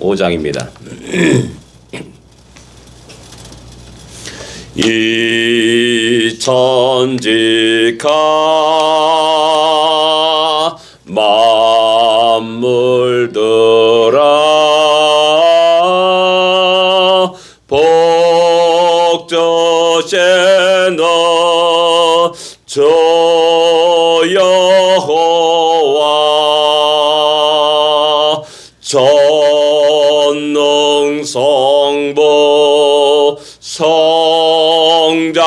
5장입니다. 이 천지가 만물들아 복조신 너 주 여호와 전능성부 성자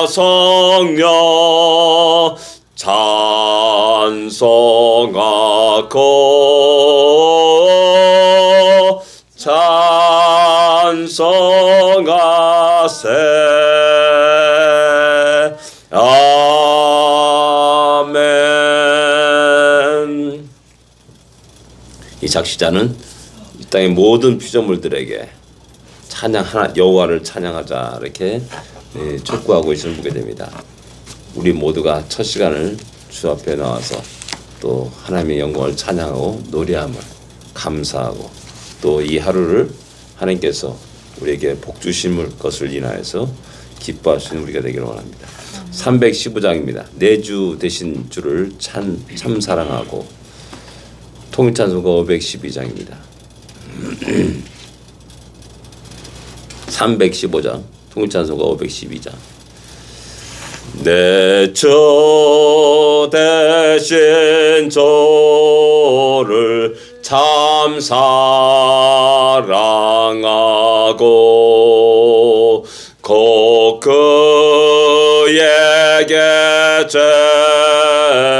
성령 찬송하고 찬송하세. 아멘. 이 작시자는 이 땅의 모든 피조물들에게 찬양 하나 여호와를 찬양하자 이렇게 촉구하고 있음을 보게 됩니다. 우리 모두가 첫 시간을 주 앞에 나와서 또 하나님의 영광을 찬양하고 노래함을 감사하고 또 이 하루를 하나님께서 우리에게 복 주심을 것을 인하여서 기뻐하시는 우리가 되기를 원합니다. 315장입니다. 내 주 되신 주를 참 사랑하고 통일찬송가 512장입니다. 315장 통일찬송가 512장. 내 주 되신 주를 참 사랑하고 곧 그에게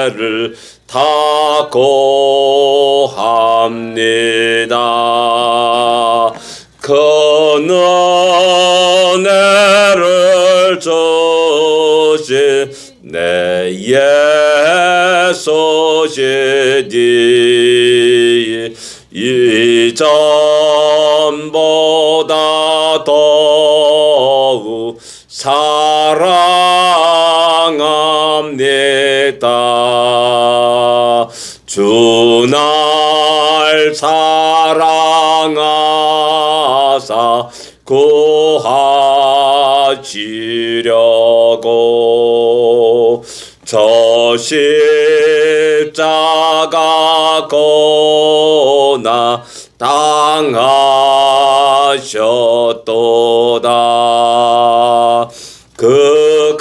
죄를 다고 합니다. 그 은혜를 주신 내 예수시니 이전보다 더욱 사랑합니다. 주 날 사랑하사 구하시려고 저 십자가 고나 당하셨도다. 그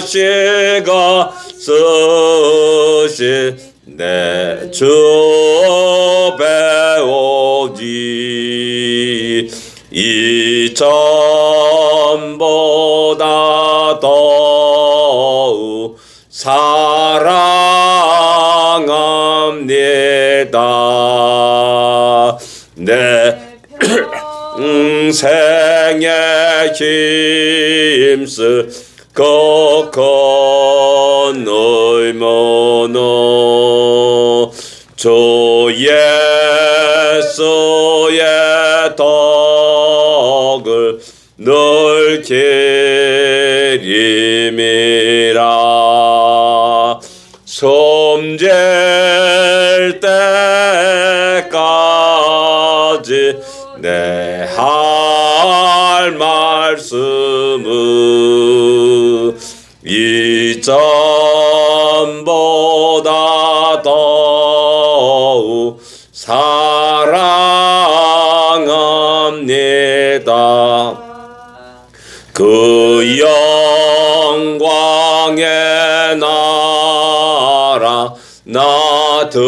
가시가 쓰신 내 주 배우니 이전보다 더욱 사랑합니다. 내 생에 힘쓸 것 큰 의무는 주 예수의 덕을 늘 기림이라. 숨질 때까지 내 할 말씀은 이전보다 더욱 사랑합니다. 그 영광의 나라 나 들어가서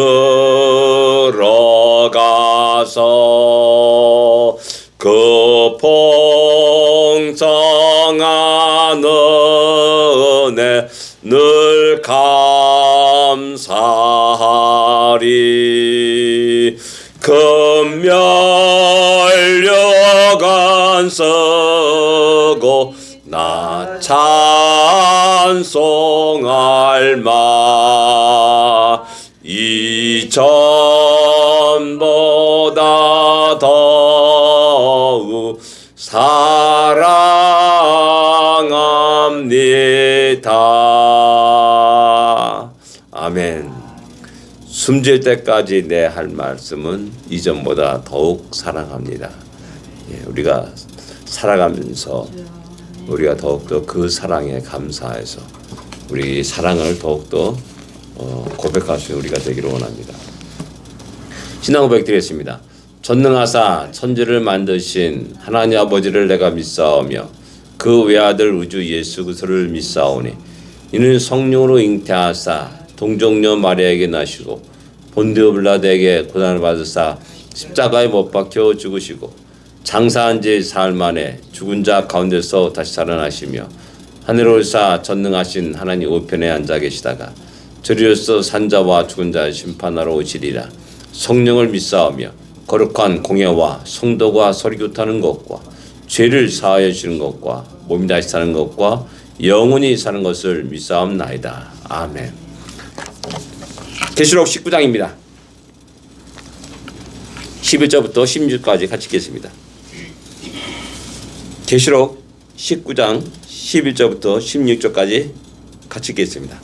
그 풍성한 은혜 늘 감사하리. 금멸력안 쓰고 나 찬송할 마. 이전보다 더욱 사랑합니다. 아멘. 숨질 때까지 내 할 말씀은 이전보다 더욱 사랑합니다. 예, 우리가 살아가면서 우리가 더욱더 그 사랑에 감사해서 우리 사랑을 더욱더 고백할 수 있는 우리가 되기를 원합니다. 신앙 고백 드리겠습니다. 전능하사 천지를 만드신 하나님 아버지를 내가 믿사오며 그 외아들 우주 예수 그리스도를 믿사오니 이는 성령으로 잉태하사 동정녀 마리아에게 나시고 본디오 빌라도에게 고난을 받으사 십자가에 못 박혀 죽으시고 장사한 지 사흘 만에 죽은 자 가운데서 다시 살아나시며 하늘에 올사 전능하신 하나님 우편에 앉아 계시다가 저리로서 산자와 죽은 자를 심판하러 오시리라. 성령을 믿사오며 거룩한 공예와 성도가 서리교타는 것과 죄를 사하여 주시는 것과 몸이 다시 사는 것과 영원히 사는 것을 믿사옵나이다. 아멘. 계시록 19장입니다. 11절부터 16절까지 같이 읽겠습니다. 계시록 19장 11절부터 16절까지 같이 읽겠습니다.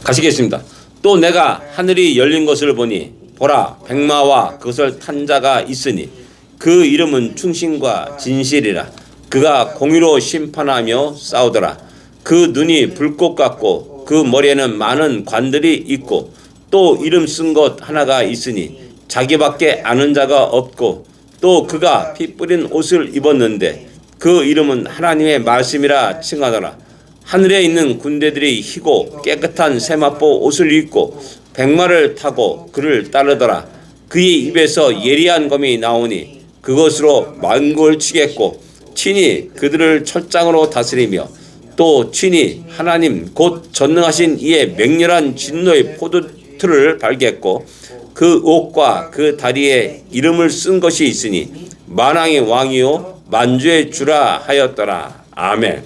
같이 읽겠습니다. 또 내가 하늘이 열린 것을 보니 보라 백마와 그것을 탄 자가 있으니 그 이름은 충신과 진실이라. 그가 공의로 심판하며 싸우더라. 그 눈이 불꽃 같고 그 머리에는 많은 관들이 있고 또 이름 쓴 것 하나가 있으니 자기밖에 아는 자가 없고 또 그가 피 뿌린 옷을 입었는데 그 이름은 하나님의 말씀이라 칭하더라. 하늘에 있는 군대들이 희고 깨끗한 세마포 옷을 입고 백마를 타고 그를 따르더라. 그의 입에서 예리한 검이 나오니 그것으로 만국을 치겠고 친히 그들을 철장으로 다스리며 또 친히 하나님 곧 전능하신 이의 맹렬한 진노의 포도틀을 발겠고 그 옷과 그 다리에 이름을 쓴 것이 있으니 만왕의 왕이요 만주의 주라 하였더라. 아멘.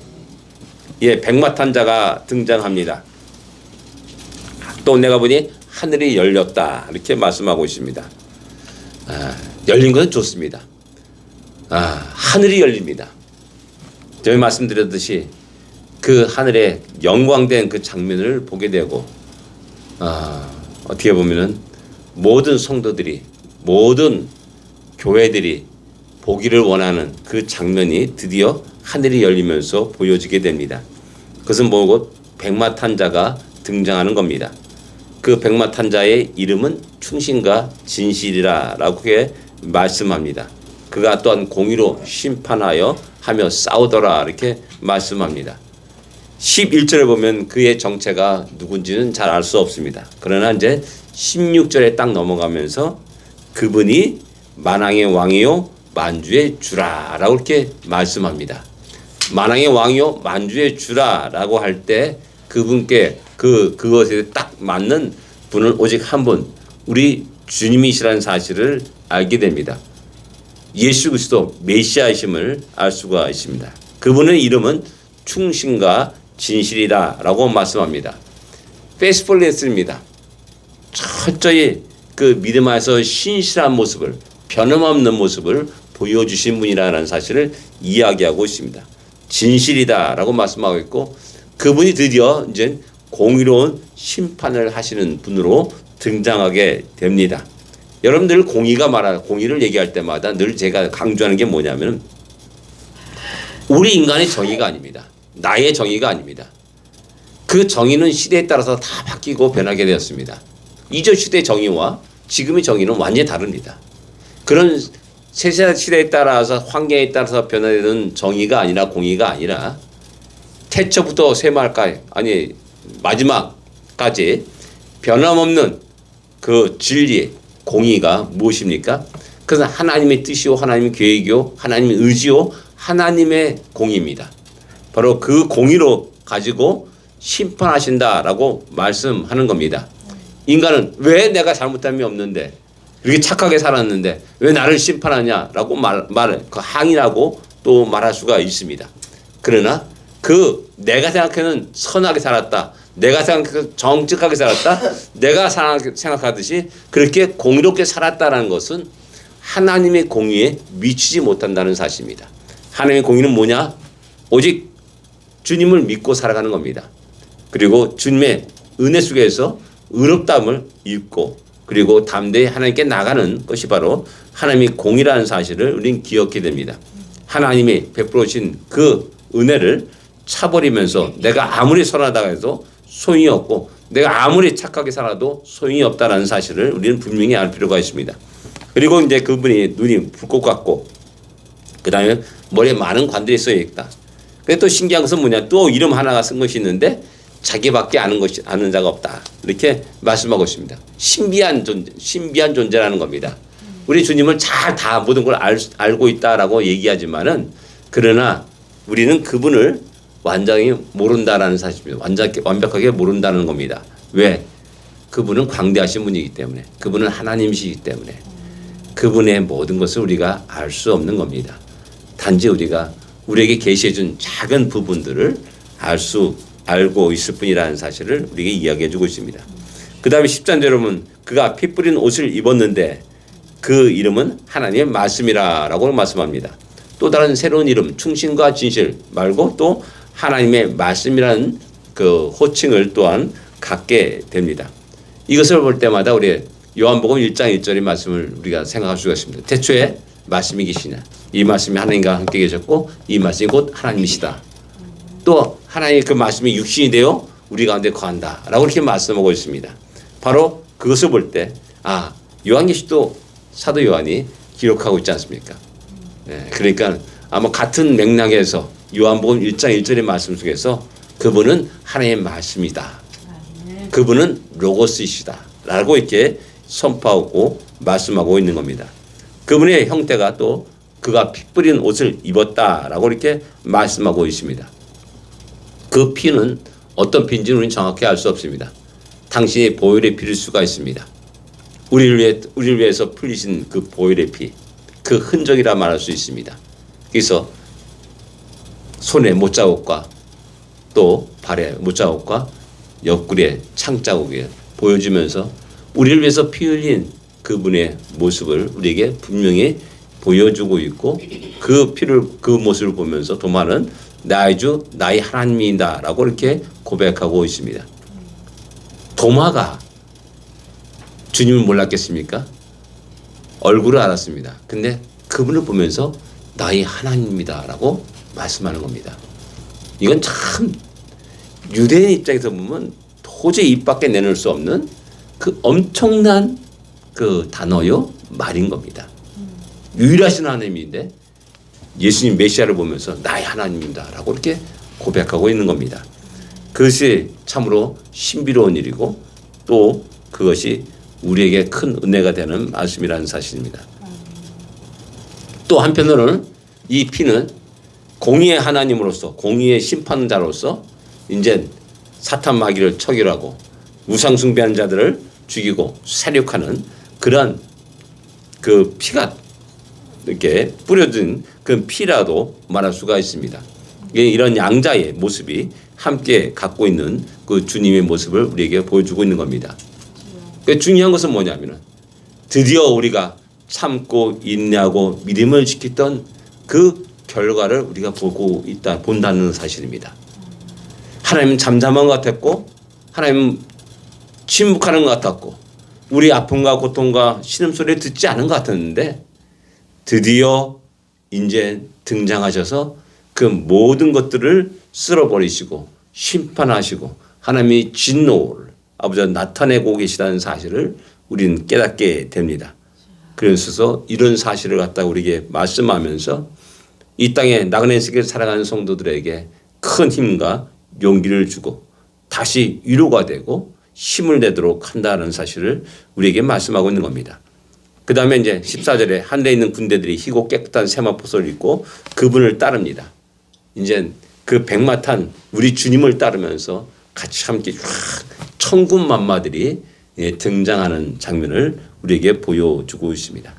예, 백마 탄 자가 등장합니다. 또 내가 보니 하늘이 열렸다 이렇게 말씀하고 있습니다. 열린 것은 좋습니다. 하늘이 열립니다. 저희 말씀드렸듯이 그 하늘에 영광된 그 장면을 보게 되고 어떻게 보면은 모든 성도들이 모든 교회들이 보기를 원하는 그 장면이 드디어 하늘이 열리면서 보여지게 됩니다. 그것은 뭐고 백마 탄 자가 등장하는 겁니다. 그 백마 탄 자의 이름은 충신과 진실이라라고 말씀합니다. 그가 또한 공의로 심판하여 하며 싸우더라 이렇게 말씀합니다. 11절에 보면 그의 정체가 누군지는 잘 알 수 없습니다. 그러나 이제 16절에 딱 넘어가면서 그분이 만왕의 왕이요 만주의 주라라고 이렇게 말씀합니다. 만왕의 왕이요 만주의 주라라고 할 때 그분께 그것에 딱 맞는 분은 오직 한 분, 우리 주님이시라는 사실을 알게 됩니다. 예수 그리스도 메시아이심을 알 수가 있습니다. 그분의 이름은 충신과 진실이다라고 말씀합니다. 페이스풀리스입니다. 철저히 그 믿음 안에서 신실한 모습을, 변함없는 모습을 보여주신 분이라는 사실을 이야기하고 있습니다. 진실이다라고 말씀하고 있고 그분이 드디어 이제 공의로운 심판을 하시는 분으로 등장하게 됩니다. 여러분들 공의를 얘기할 때마다 늘 제가 강조하는 게 뭐냐면 우리 인간의 정의가 아닙니다. 나의 정의가 아닙니다. 그 정의는 시대에 따라서 다 바뀌고 변하게 되었습니다. 이전 시대의 정의와 지금의 정의는 완전히 다릅니다. 그런 시대에 따라서 환경에 따라서 변화되는 정의가 아니라 공의가 아니라 태초부터 쇠말까지 아니 마지막까지 변함없는 그 진리 공의가 무엇입니까? 그것은 하나님의 뜻이요 하나님의 계획이요 하나님의 의지요 하나님의 공의입니다. 바로 그 공의로 가지고 심판하신다라고 말씀하는 겁니다. 인간은 왜 내가 잘못함이 없는데 이렇게 착하게 살았는데 왜 나를 심판하냐라고 그 항의라고 또 말할 수가 있습니다. 그러나 그 내가 생각하는 선하게 살았다. 내가 생각해서 정직하게 살았다. 내가 생각하듯이 그렇게 공의롭게 살았다라는 것은 하나님의 공의에 미치지 못한다는 사실입니다. 하나님의 공의는 뭐냐? 오직 주님을 믿고 살아가는 겁니다. 그리고 주님의 은혜 속에서 의롭다함을 입고 그리고 담대히 하나님께 나가는 것이 바로 하나님이 공이라는 사실을 우리는 기억해야 됩니다. 하나님이 베풀어 주신 그 은혜를 차버리면서 내가 아무리 선하다고 해도 소용이 없고 내가 아무리 착하게 살아도 소용이 없다는 사실을 우리는 분명히 알 필요가 있습니다. 그리고 이제 그분이 눈이 불꽃 같고 그 다음에 머리에 많은 관들이 써있다. 근데 또 신기한 것은 뭐냐, 또 이름 하나가 쓴 것이 있는데 자기밖에 아는 자가 없다, 이렇게 말씀하고 있습니다. 신비한 존재라는 겁니다. 우리 주님을 잘 다 모든 걸 알고 있다라고 얘기하지만은 그러나 우리는 그분을 완전히 모른다라는 사실입니다. 완벽하게 모른다는 겁니다. 왜? 그분은 광대하신 분이기 때문에, 그분은 하나님이시기 때문에 그분의 모든 것을 우리가 알 수 없는 겁니다. 단지 우리가 우리에게 계시해 준 작은 부분들을 알고 있을 뿐이라는 사실을 우리에게 이야기해 주고 있습니다. 그 다음에 10절 여러분, 그가 피 뿌린 옷을 입었는데 그 이름은 하나님의 말씀이라고 말씀합니다. 또 다른 새로운 이름, 충신과 진실 말고 또 하나님의 말씀이라는 그 호칭을 또한 갖게 됩니다. 이것을 볼 때마다 우리 요한복음 1장 1절의 말씀을 우리가 생각할 수가 있습니다. 태초에 말씀이 계시냐, 이 말씀이 하나님과 함께 계셨고 이 말씀이 곧 하나님이시다. 또 하나님의 그 말씀이 육신이 되어 우리 가운데 거한다 라고 이렇게 말씀하고 있습니다. 바로 그것을 볼 때 요한계시도 사도 요한이 기록하고 있지 않습니까? 네, 그러니까 아마 같은 맥락에서 요한복음 1장 1절의 말씀 속에서 그분은 하나님의 말씀이다, 그분은 로고스이시다 라고 이렇게 선포하고 말씀하고 있는 겁니다. 그분의 형태가 또 그가 피 뿌린 옷을 입었다라고 이렇게 말씀하고 있습니다. 그 피는 어떤 피인지는 우리는 정확히 알 수 없습니다. 당신의 보혈의 피일 수가 있습니다. 우리를 위해서 풀리신 그 보혈의 피, 그 흔적이라 말할 수 있습니다. 그래서 손에 못자국과 또 발에 못자국과 옆구리에 창자국을 보여주면서 우리를 위해서 피 흘린 그분의 모습을 우리에게 분명히 보여주고 있고 그 모습을 보면서 도마는 나의 주 나의 하나님이다 라고 이렇게 고백하고 있습니다. 도마가 주님을 몰랐겠습니까? 얼굴을 알았습니다. 근데 그분을 보면서 나의 하나님이다 라고 말씀하는 겁니다. 이건 참 유대인 입장에서 보면 도저히 입 밖에 내놓을 수 없는 그 엄청난 그 단어요 말인 겁니다. 유일하신 하나님인데 예수님 메시아를 보면서 나의 하나님입니다 라고 이렇게 고백하고 있는 겁니다. 그것이 참으로 신비로운 일이고 또 그것이 우리에게 큰 은혜가 되는 말씀이라는 사실입니다. 또 한편으로는 이 피는 공의의 하나님으로서, 공의의 심판자로서 이제 사탄 마귀를 처결하고 우상 숭배하는 자들을 죽이고 사륙하는 그런 그 피가 이렇게 뿌려진 그 피라도 말할 수가 있습니다. 이런 양자의 모습이 함께 갖고 있는 그 주님의 모습을 우리에게 보여주고 있는 겁니다. 중요한 것은 뭐냐면은 드디어 우리가 참고 인내하고 믿음을 지켰던 그 결과를 우리가 본다는 사실입니다. 하나님은 잠잠한 것 같았고 하나님은 침묵하는 것 같았고 우리 아픔과 고통과 신음소리를 듣지 않은 것 같았는데 드디어 이제 등장하셔서 그 모든 것들을 쓸어버리시고 심판하시고 하나님이 진노를 아버지가 나타내고 계시다는 사실을 우리는 깨닫게 됩니다. 그래서 이런 사실을 갖다 우리에게 말씀하면서 이 땅에 나그네 세계를 살아가는 성도들에게 큰 힘과 용기를 주고 다시 위로가 되고 힘을 내도록 한다는 사실을 우리에게 말씀하고 있는 겁니다. 그 다음에 이제 14절에 하늘에 있는 군대들이 희고 깨끗한 세마포소를 입고 그분을 따릅니다. 이제 그 백마탄 우리 주님을 따르면서 같이 함께 천군만마들이 등장하는 장면을 우리에게 보여주고 있습니다.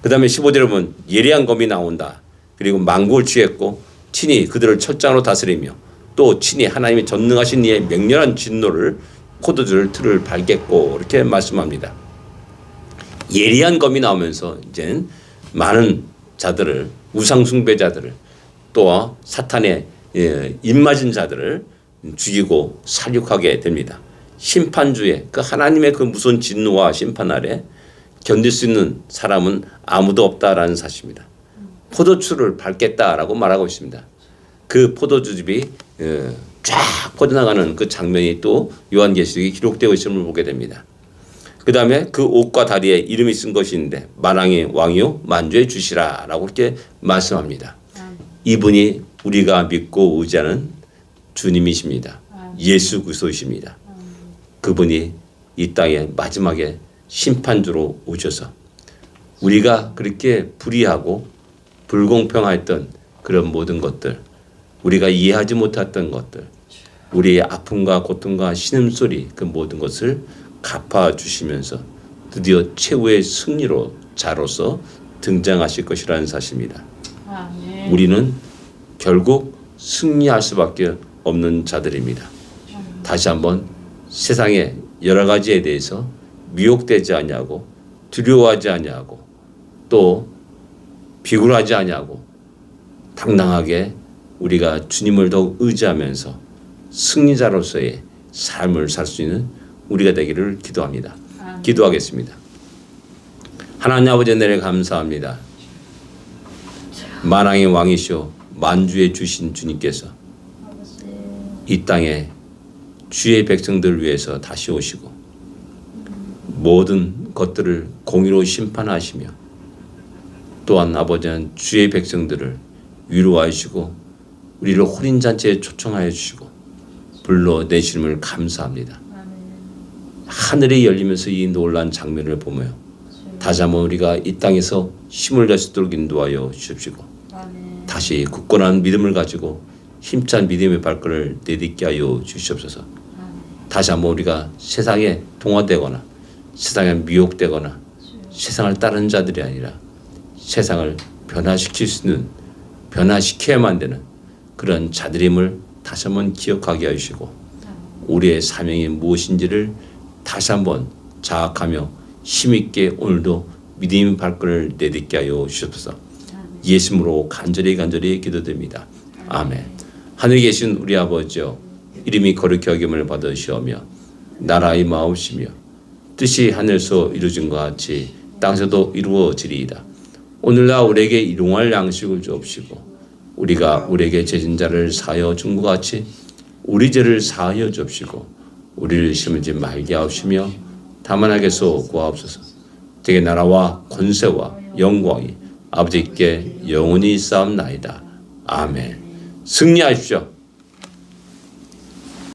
그 다음에 15절에 보면 예리한 검이 나온다. 그리고 만국을 취했고 친히 그들을 철장으로 다스리며 또 친히 하나님의 전능하신 이의 맹렬한 진노를 코드줄 틀을 밟겠고 이렇게 말씀합니다. 예리한 검이 나오면서 이제 많은 자들을 우상 숭배자들을 또 사탄의 입맞은 자들을 죽이고 살육하게 됩니다. 심판주에 그 하나님의 그 무서운 진노와 심판 아래 견딜 수 있는 사람은 아무도 없다라는 사실입니다. 포도주를 밟겠다라고 말하고 있습니다. 그 포도주즙이 쫙 퍼져나가는 그 장면이 또 요한계시록에 기록되어 있음을 보게 됩니다. 그 다음에 그 옷과 다리에 이름이 쓴 것이 있는데 만왕의 왕이요 만주의 주시라 라고 이렇게 말씀합니다. 이분이 우리가 믿고 의지하는 주님이십니다. 예수 그리스도이십니다. 그분이 이 땅에 마지막에 심판주로 오셔서 우리가 그렇게 불의하고 불공평했던 그런 모든 것들, 우리가 이해하지 못했던 것들, 우리의 아픔과 고통과 신음소리 그 모든 것을 갚아주시면서 드디어 최후의 승리로 자로서 등장하실 것이라는 사실입니다. 우리는 결국 승리할 수밖에 없는 자들입니다. 다시 한번 세상의 여러 가지에 대해서 미혹되지 아니하고 두려워하지 아니하고 또 비굴하지 아니하고 당당하게 우리가 주님을 더욱 의지하면서 승리자로서의 삶을 살 수 있는 우리가 되기를 기도합니다. 기도하겠습니다. 하나님 아버지 은혜를 감사합니다. 만왕의 왕이시오 만주의 주신 주님께서 이 땅에 주의 백성들을 위해서 다시 오시고 모든 것들을 공의로 심판하시며 또한 아버지는 주의 백성들을 위로하여 주시고 우리를 혼인잔치에 초청하여 주시고 불러내심을 감사합니다. 하늘이 열리면서 이 놀라운 장면을 보며 다시 한번 우리가 이 땅에서 힘을 낼 수 있도록 인도하여 주십시고 다시 굳건한 믿음을 가지고 힘찬 믿음의 발걸음을 내딛게 하여 주시옵소서. 다시 한번 우리가 세상에 동화되거나 세상에 미혹되거나 세상을 따르는 자들이 아니라 세상을 변화시킬 수 있는 변화시켜야만 되는 그런 자들임을 다시 한번 기억하게 해주시고 우리의 사명이 무엇인지를 다시 한번 자학하며 힘있게 오늘도 믿음의 발걸음을 내딛게 하여 주옵소서. 예수님으로 간절히 기도드립니다. 아멘. 하늘에 계신 우리 아버지여 이름이 거룩히 여김을 받으시오며 나라의 마옵시며 뜻이 하늘에서 이루어진 것 같이 땅에서도 이루어지리이다. 오늘날 우리에게 일용할 양식을 주옵시고 우리가 우리에게 죄진 자를 사하여 준 것 같이 우리 죄를 사하여 주옵시고 우리를 시험하지 말게 하옵시며 다만 하게서 구하옵소서. 되게 나라와 권세와 영광이 아버지께 영원히 쌓옵나이다. 아멘. 승리하십시오.